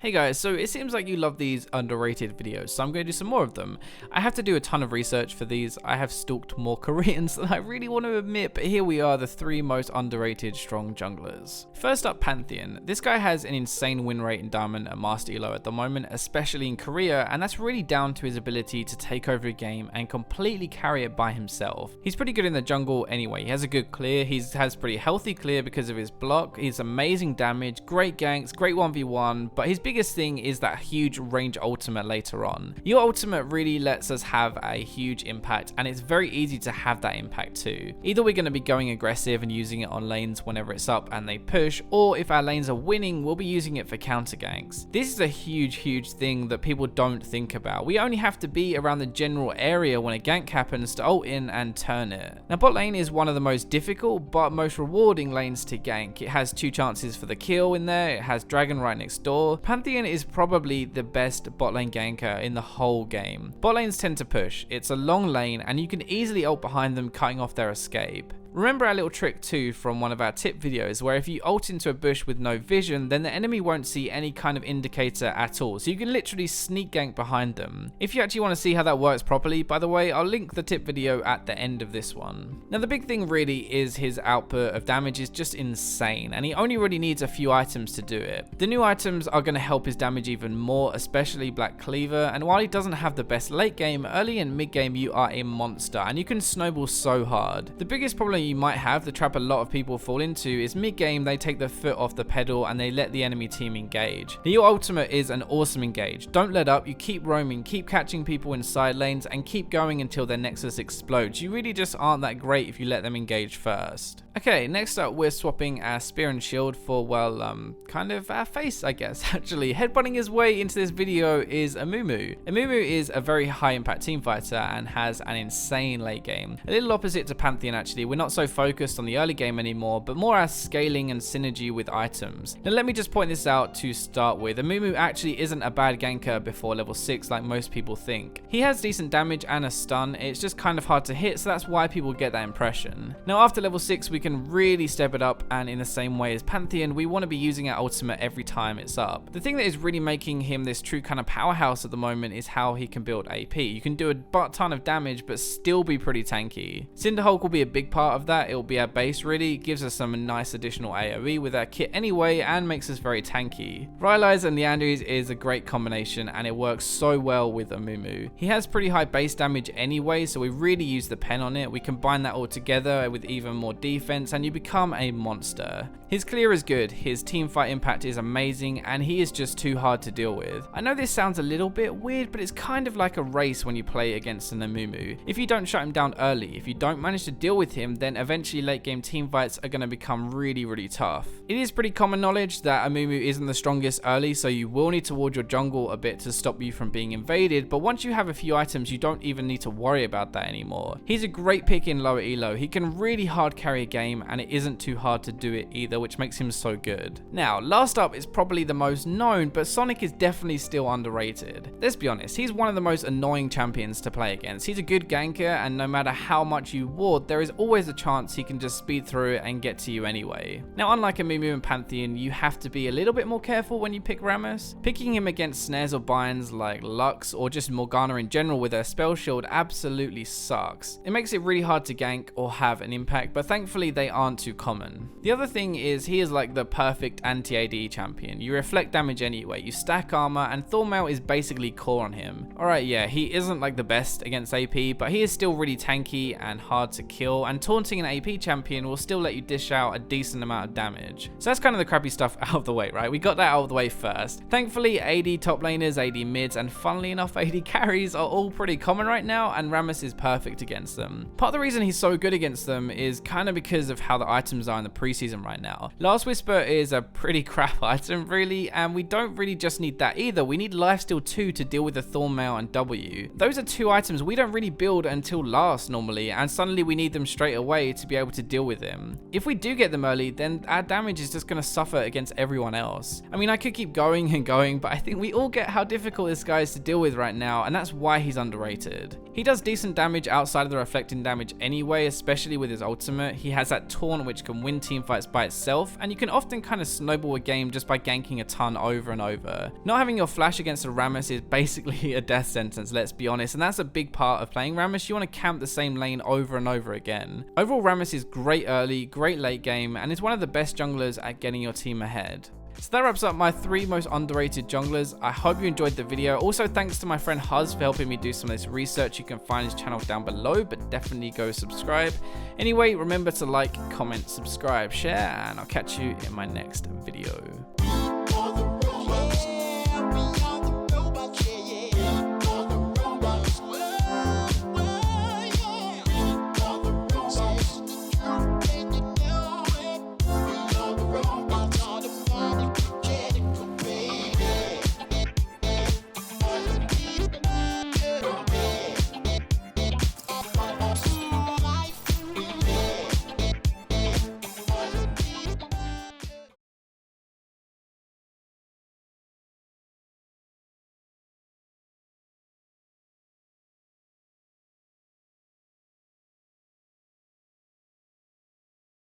Hey guys, so it seems like you love these underrated videos, so I'm going to do some more of them. I have to do a ton of research for these. I have stalked more Koreans than I really want to admit, but here we are, the 3 most underrated strong junglers. First up, Pantheon. This guy has an insane win rate in Diamond and Master Elo at the moment, especially in Korea, and that's really down to his ability to take over a game and completely carry it by himself. He's pretty good in the jungle anyway. He has a good clear, he has pretty healthy clear because of his block, he's amazing damage, great ganks, great 1v1, but his biggest thing is that huge range ultimate later on. Your ultimate really lets us have a huge impact, and it's very easy to have that impact too. Either we're going to be going aggressive and using it on lanes whenever it's up and they push, or if our lanes are winning, we'll be using it for counter ganks. This is a huge thing that people don't think about. We only have to be around the general area when a gank happens to ult in and turn it. Now bot lane is one of the most difficult but most rewarding lanes to gank. It has 2 chances for the kill in there, it has dragon right next door. Pantheon is probably the best bot lane ganker in the whole game. Bot lanes tend to push, it's a long lane and you can easily ult behind them, cutting off their escape. Remember our little trick too from one of our tip videos where if you ult into a bush with no vision, then the enemy won't see any kind of indicator at all, so you can literally sneak gank behind them. If you actually want to see how that works properly, by the way, I'll link the tip video at the end of this one. Now the big thing really is his output of damage is just insane, and he only really needs a few items to do it. The new items are going to help his damage even more, especially Black Cleaver, and while he doesn't have the best late game, early and mid game you are a monster and you can snowball so hard. The biggest problem you might have, the trap a lot of people fall into, is mid game they take their foot off the pedal and they let the enemy team engage. Now, your ultimate is an awesome engage. Don't let up, you keep roaming, keep catching people in side lanes and keep going until their nexus explodes. You really just aren't that great if you let them engage first. Okay, next up we're swapping our spear and shield for, well, kind of our face, I guess. Actually, headbutting his way into this video is Amumu. Amumu is a very high impact team fighter and has an insane late game. A little opposite to Pantheon actually, we're not so focused on the early game anymore, but more our scaling and synergy with items. Now let me just point this out to start with. Amumu actually isn't a bad ganker before level 6 like most people think. He has decent damage and a stun, it's just kind of hard to hit, so that's why people get that impression. Now after level 6 we can really step it up, and in the same way as Pantheon, we want to be using our ultimate every time it's up. The thing that is really making him this true kind of powerhouse at the moment is how he can build AP. You can do a butt ton of damage but still be pretty tanky. Cinderhulk will be a big part of that. It'll be our base really, it gives us some nice additional AoE with our kit anyway and makes us very tanky. Rylai's and Leandry's is a great combination and it works so well with Amumu. He has pretty high base damage anyway, so we really use the pen on it. We combine that all together with even more defense and you become a monster. His clear is good, his teamfight impact is amazing, and he is just too hard to deal with. I know this sounds a little bit weird, but it's kind of like a race when you play against an Amumu. If you don't shut him down early, if you don't manage to deal with him, then eventually late game teamfights are going to become really tough. It is pretty common knowledge that Amumu isn't the strongest early, so you will need to ward your jungle a bit to stop you from being invaded, but once you have a few items, you don't even need to worry about that anymore. He's a great pick in lower elo. He can really hard carry a game, and it isn't too hard to do it either, which makes him so good. Now, last up is probably the most known, but Sonic is definitely still underrated. Let's be honest, he's one of the most annoying champions to play against. He's a good ganker, and no matter how much you ward, there is always a chance he can just speed through it and get to you anyway. Now, unlike Amumu and Pantheon, you have to be a little bit more careful when you pick Rammus. Picking him against snares or binds like Lux or just Morgana in general with her spell shield absolutely sucks. It makes it really hard to gank or have an impact, but thankfully they aren't too common. The other thing is he is like the perfect anti-AD champion. You reflect damage anyway, you stack armor, and Thornmail is basically core on him. Alright, yeah, he isn't like the best against AP, but he is still really tanky and hard to kill, and taunting an AP champion will still let you dish out a decent amount of damage. So that's kind of the crappy stuff out of the way, right? We got that out of the way first. Thankfully, AD top laners, AD mids, and funnily enough, AD carries are all pretty common right now, and Rammus is perfect against them. Part of the reason he's so good against them is kind of because of how the items are in the preseason right now. Last Whisper is a pretty crap item really, and we don't really just need that either. We need Lifesteal 2 to deal with the Thornmail and W. Those are 2 items we don't really build until last normally, and suddenly we need them straight away to be able to deal with them. If we do get them early, then our damage is just going to suffer against everyone else. I mean, I could keep going and going, but I think we all get how difficult this guy is to deal with right now, and that's why he's underrated. He does decent damage outside of the reflecting damage anyway, especially with his ultimate. He has has that taunt which can win team fights by itself, and you can often kind of snowball a game just by ganking a ton over and over. Not having your flash against a Rammus is basically a death sentence, let's be honest, and that's a big part of playing Rammus. You want to camp the same lane over and over again. Overall, Rammus is great early, great late game, and is one of the best junglers at getting your team ahead. So that wraps up my 3 most underrated junglers. I hope you enjoyed the video. Also, thanks to my friend Huz for helping me do some of this research. You can find his channel down below, but definitely go subscribe. Anyway, remember to like, comment, subscribe, share, and I'll catch you in my next video.